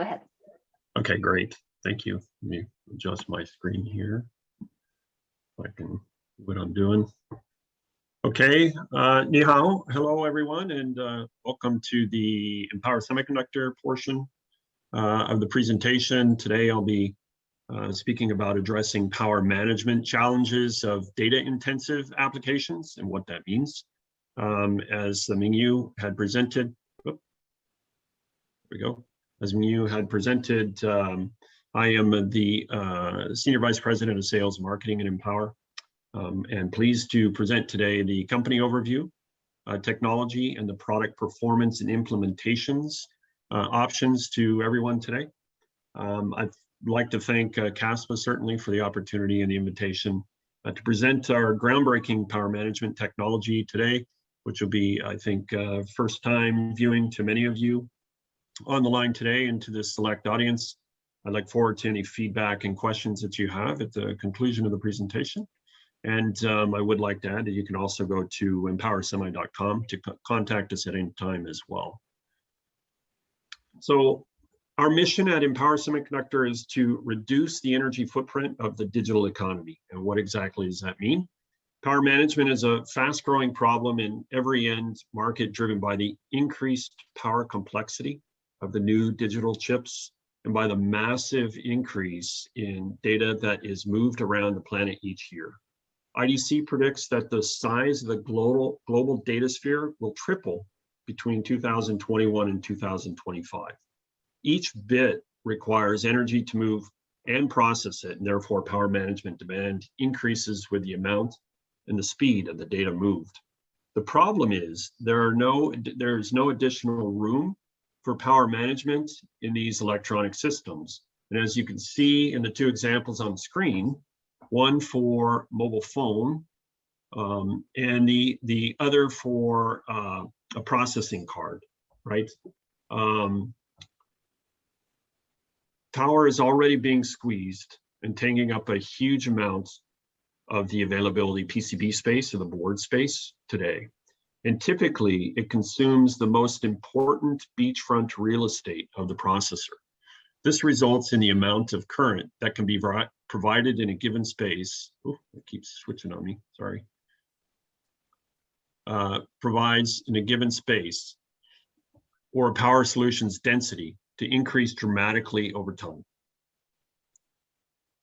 ahead. Okay, great. Thank you. Let me adjust my screen here. I can what I'm doing. Okay, ni hao. Hello, everyone, and welcome to the Empower Semiconductor portion of the presentation. Today, I'll be speaking about addressing power management challenges of data-intensive applications and what that means. As Mingyu had presented, there we go. As Mingyu had presented, I am the Senior Vice President of Sales, Marketing, and Empower, and pleased to present today the company overview, technology, and the product performance and implementations options to everyone today. I'd like to thank CASPA certainly for the opportunity and the invitation to present our groundbreaking power management technology today, which will be, I think, first time viewing to many of you on the line today and to this select audience. I look forward to any feedback and questions that you have at the conclusion of the presentation. And I would like to add that you can also go to empowersemi.com to contact us at any time as well. So our mission at Empower Semiconductor is to reduce the energy footprint of the digital economy. And what exactly does that mean? Power management is a fast-growing problem in every end market driven by the increased power complexity of the new digital chips and by the massive increase in data that is moved around the planet each year. IDC predicts that the size of the global data sphere will triple between 2021 and 2025. Each bit requires energy to move and process it, and therefore power management demand increases with the amount and the speed of the data moved. The problem is there is no additional room for power management in these electronic systems. And as you can see in the two examples on the screen, one for mobile phone and the other for a processing card, right? Power is already being squeezed and taking up a huge amount of the availability PCB space or the board space today. And typically it consumes the most important beachfront real estate of the processor. This results in the amount of current that can be provided in a given space. Oh, it keeps switching on me, sorry. Provides in a given space or a power solution's density to increase dramatically over time.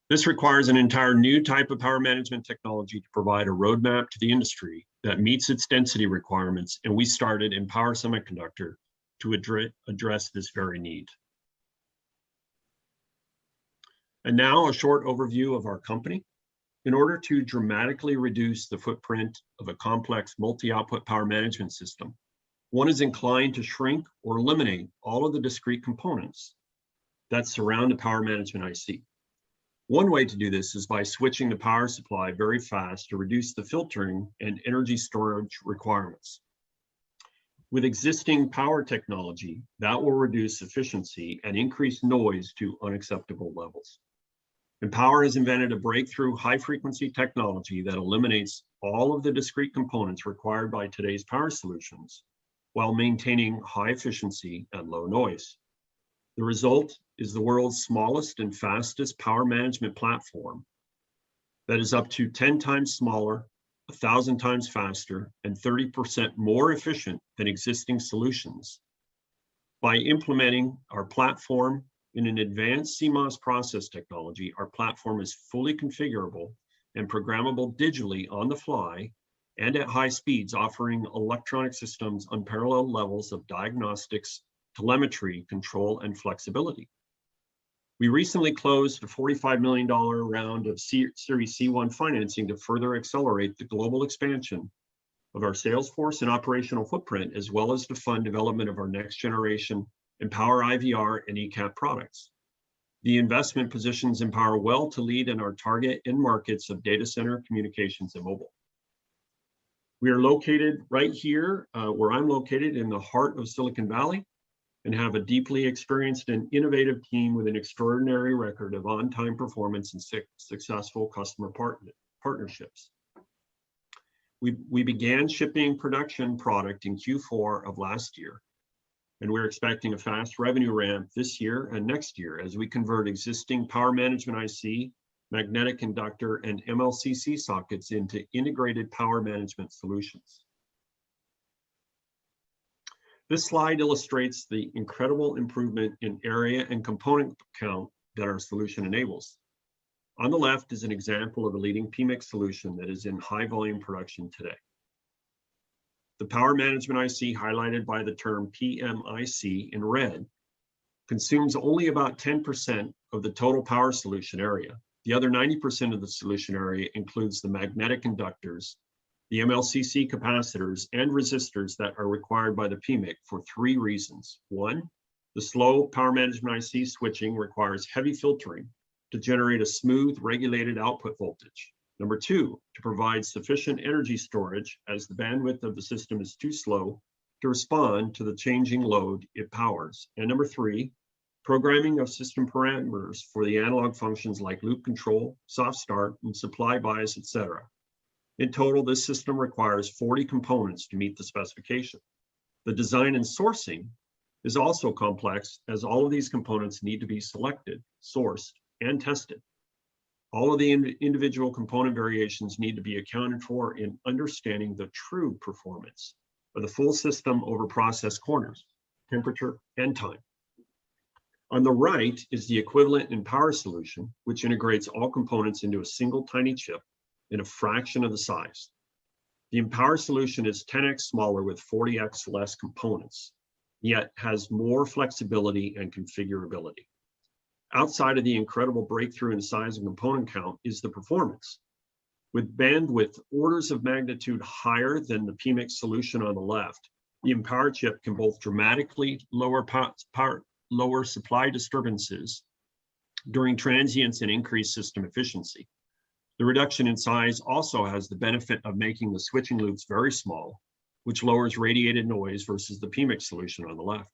This requires an entire new type of power management technology to provide a roadmap to the industry that meets its density requirements, and we started Empower Semiconductor to address this very need. And now a short overview of our company. In order to dramatically reduce the footprint of a complex multi-output power management system, one is inclined to shrink or eliminate all of the discrete components that surround a power management IC. One way to do this is by switching the power supply very fast to reduce the filtering and energy storage requirements. With existing power technology, that will reduce efficiency and increase noise to unacceptable levels. Empower has invented a breakthrough high-frequency technology that eliminates all of the discrete components required by today's power solutions while maintaining high efficiency and low noise. The result is the world's smallest and fastest power management platform that is up to 10 times smaller, 1,000 times faster, and 30% more efficient than existing solutions. By implementing our platform in an advanced CMOS process technology, our platform is fully configurable and programmable digitally on the fly and at high speeds, offering electronic systems unparalleled levels of diagnostics, telemetry, control, and flexibility. We recently closed a $45 million round of Series C1 financing to further accelerate the global expansion of our sales force and operational footprint, as well as to fund development of our next generation Empower IVR and ECAP products. The investment positions Empower well to lead in our target end markets of data center, communications, and mobile. We are located right here, where I'm located in the heart of Silicon Valley, and have a deeply experienced and innovative team with an extraordinary record of on-time performance and successful customer partnerships. We began shipping production product in Q4 of last year. and we're expecting a fast revenue ramp this year and next year as we convert existing power management IC, magnetic conductor, and MLCC sockets into integrated power management solutions. This slide illustrates the incredible improvement in area and component count that our solution enables. On the left is an example of a leading PMIC solution that is in high volume production today. The power management IC, highlighted by the term PMIC in red, consumes only about 10% of the total power solution area. The other 90% of the solution area includes the magnetic conductors, the MLCC capacitors, and resistors that are required by the PMIC for 3 reasons. 1, the slow power management IC switching requires heavy filtering to generate a smooth, regulated output voltage. Number 2, to provide sufficient energy storage as the bandwidth of the system is too slow to respond to the changing load it powers. And number 3, programming of system parameters for the analog functions like loop control, soft start, and supply bias, etc. In total, this system requires 40 components to meet the specification. The design and sourcing is also complex, as all of these components need to be selected, sourced, and tested. All of the individual component variations need to be accounted for in understanding the true performance of the full system over process corners, temperature, and time. On the right is the equivalent in power solution, which integrates all components into a single tiny chip in a fraction of the size. The Empower solution is 10x smaller with 40x less components, yet has more flexibility and configurability. Outside of the incredible breakthrough in size and component count is the performance. With bandwidth orders of magnitude higher than the PMIC solution on the left, the Empower chip can both dramatically lower supply disturbances during transients and increase system efficiency. The reduction in size also has the benefit of making the switching loops very small, which lowers radiated noise versus the PMIC solution on the left.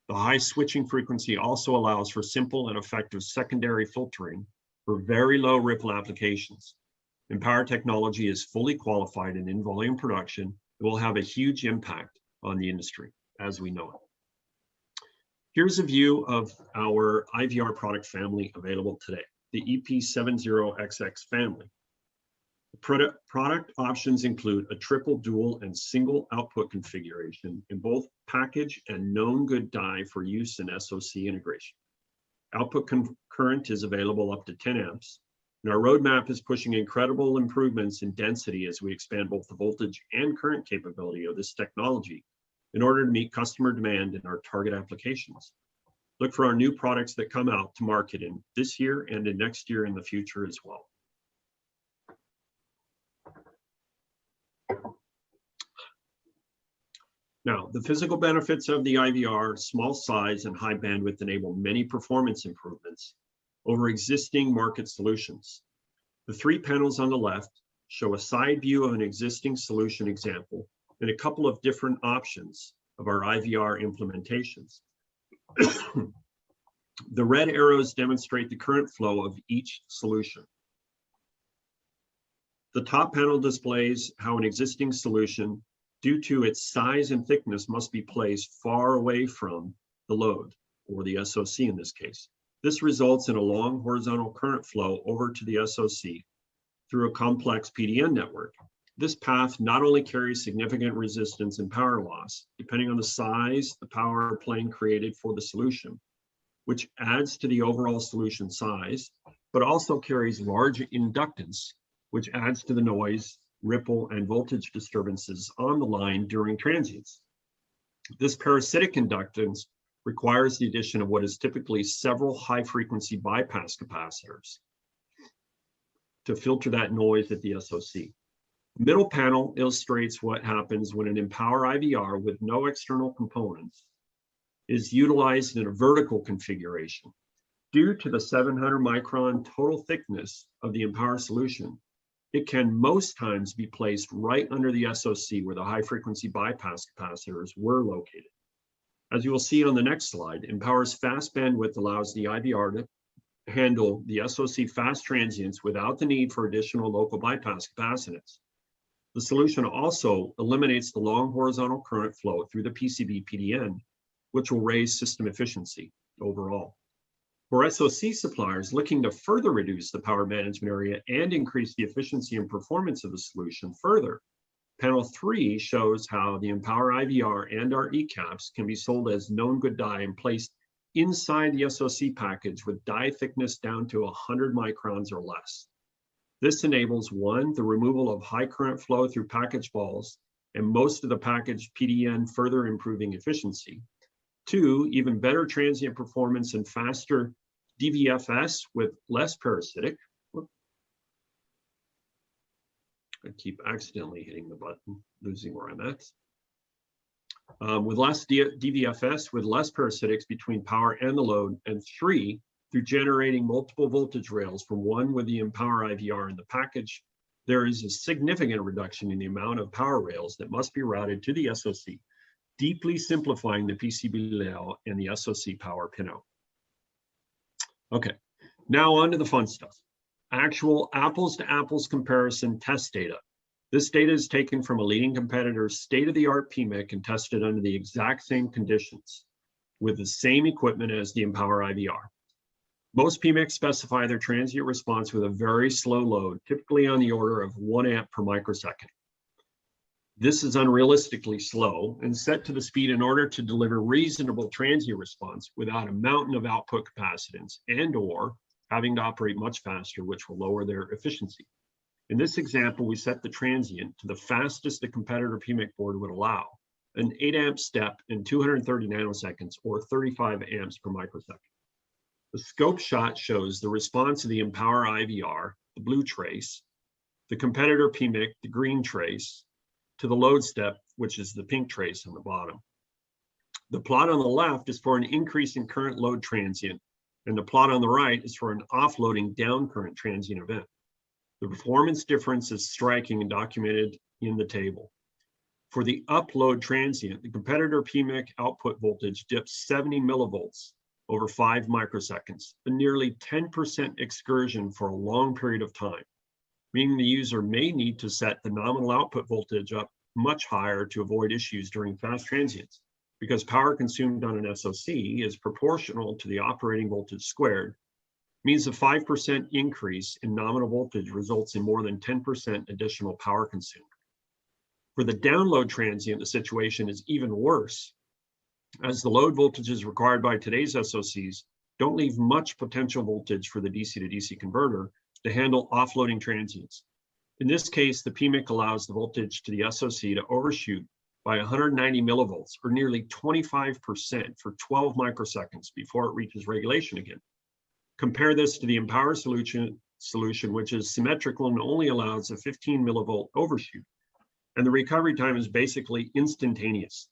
The high switching frequency also allows for simple and effective secondary filtering for very low ripple applications. Empower technology is fully qualified and in volume production. It will have a huge impact on the industry as we know it. Here's a view of our IVR product family available today, the EP70XX family. The product options include a triple, dual, and single output configuration in both package and known good die for use in SoC integration. Output current is available up to 10 amps, and our roadmap is pushing incredible improvements in density as we expand both the voltage and current capability of this technology in order to meet customer demand in our target applications. Look for our new products that come out to market in this year and in next year in the future as well. Now, the physical benefits of the IVR, small size and high bandwidth, enable many performance improvements over existing market solutions. The 3 panels on the left show a side view of an existing solution example and a couple of different options of our IVR implementations. The red arrows demonstrate the current flow of each solution. The top panel displays how an existing solution, due to its size and thickness, must be placed far away from the load, or the SoC in this case. This results in a long horizontal current flow over to the SoC through a complex PDN network. This path not only carries significant resistance and power loss, depending on the size, the power plane created for the solution, which adds to the overall solution size, but also carries large inductance, which adds to the noise, ripple, and voltage disturbances on the line during transients. This parasitic inductance requires the addition of what is typically several high-frequency bypass capacitors to filter that noise at the SoC. The middle panel illustrates what happens when an Empower IVR with no external components is utilized in a vertical configuration. Due to the 700 micron total thickness of the Empower solution, it can most times be placed right under the SoC where the high-frequency bypass capacitors were located. As you will see on the next slide, Empower's fast bandwidth allows the IVR to handle the SoC fast transients without the need for additional local bypass capacitance. The solution also eliminates the long horizontal current flow through the PCB PDN which will raise system efficiency overall. For SoC suppliers looking to further reduce the power management area and increase the efficiency and performance of the solution further, panel 3 shows how the Empower IVR and our ECAPs can be sold as known good die and placed inside the SoC package with die thickness down to 100 microns or less. This enables 1, the removal of high current flow through package balls and most of the package PDN, further improving efficiency. 2, even better transient performance and faster DVFS with less parasitic. I keep accidentally hitting the button, losing where I'm at. With less DVFS, with less parasitics between power and the load, and 3, through generating multiple voltage rails from 1 with the Empower IVR in the package, there is a significant reduction in the amount of power rails that must be routed to the SoC, deeply simplifying the PCB layout and the SoC power pinout. Okay, now on to the fun stuff. Actual apples to apples comparison test data. This data is taken from a leading competitor's state-of-the-art PMIC and tested under the exact same conditions with the same equipment as the Empower IVR. Most PMICs specify their transient response with a very slow load, typically on the order of 1 amp per microsecond. This is unrealistically slow and set to the speed in order to deliver reasonable transient response without a mountain of output capacitance and/or having to operate much faster, which will lower their efficiency. In this example, we set the transient to the fastest the competitor PMIC board would allow, an 8 amp step in 230 nanoseconds or 35 amps per microsecond. The scope shot shows the response of the Empower IVR, the blue trace, the competitor PMIC, the green trace, to the load step, which is the pink trace on the bottom. The plot on the left is for an increase in current load transient, and the plot on the right is for an offloading down current transient event. The performance difference is striking and documented in the table. For the upload transient, the competitor PMIC output voltage dips 70 millivolts over 5 microseconds, a nearly 10% excursion for a long period of time, meaning the user may need to set the nominal output voltage up much higher to avoid issues during fast transients, because power consumed on an SoC is proportional to the operating voltage squared, means a 5% increase in nominal voltage results in more than 10% additional power consumed. For the download transient, the situation is even worse, as the load voltages required by today's SoCs don't leave much potential voltage for the DC to DC converter to handle offloading transients. In this case, the PMIC allows the voltage to the SoC to overshoot by 190 millivolts, or nearly 25% for 12 microseconds before it reaches regulation again. Compare this to the Empower solution, which is symmetrical and only allows a 15 millivolt overshoot, and the recovery time is basically instantaneous.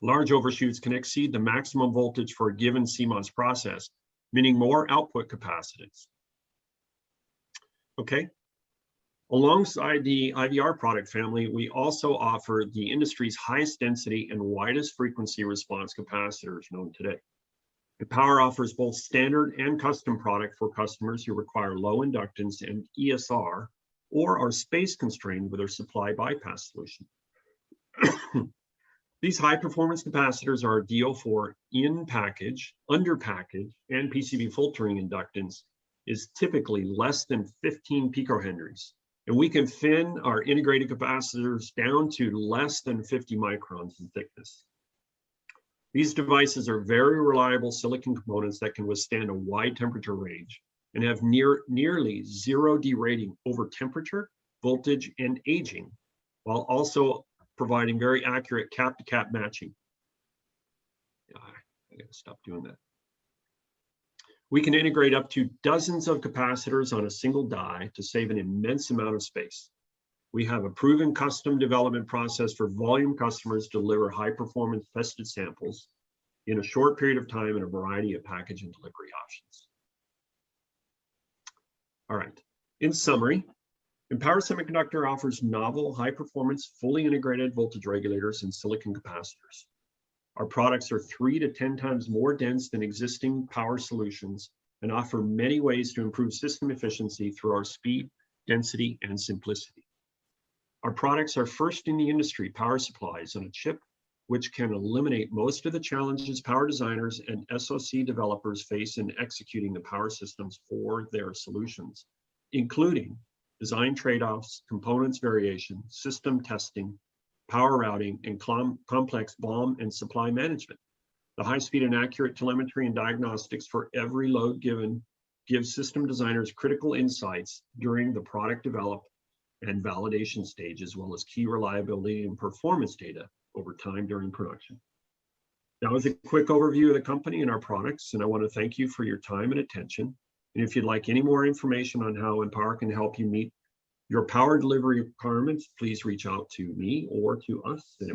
Large overshoots can exceed the maximum voltage for a given CMOS process, meaning more output capacitance. Okay. Alongside the IVR product family, we also offer the industry's highest density and widest frequency response capacitors known today. Empower offers both standard and custom product for customers who require low inductance and ESR, or are space constrained with their supply bypass solution. These high performance capacitors are ideal for in-package, under-package, and PCB filtering inductance is typically less than 15 picohenries. And we can thin our integrated capacitors down to less than 50 microns in thickness. These devices are very reliable silicon components that can withstand a wide temperature range and have nearly zero derating over temperature, voltage, and aging, while also providing very accurate cap-to-cap matching. I gotta stop doing that. We can integrate up to dozens of capacitors on a single die to save an immense amount of space. We have a proven custom development process for volume customers to deliver high-performance tested samples in a short period of time in a variety of package and delivery options. All right, in summary, Empower Semiconductor offers novel, high-performance, fully integrated voltage regulators and silicon capacitors. Our products are 3 to 10 times more dense than existing power solutions and offer many ways to improve system efficiency through our speed, density, and simplicity. Our products are first in the industry power supplies on a chip which can eliminate most of the challenges power designers and SoC developers face in executing the power systems for their solutions, including design trade-offs, components variation, system testing, power routing, and complex BOM and supply management. The high-speed and accurate telemetry and diagnostics for every load given gives system designers critical insights during the product development and validation stage, as well as key reliability and performance data over time during production. That was a quick overview of the company and our products, and I want to thank you for your time and attention. And if you'd like any more information on how Empower can help you meet your power delivery requirements, please reach out to me or to us at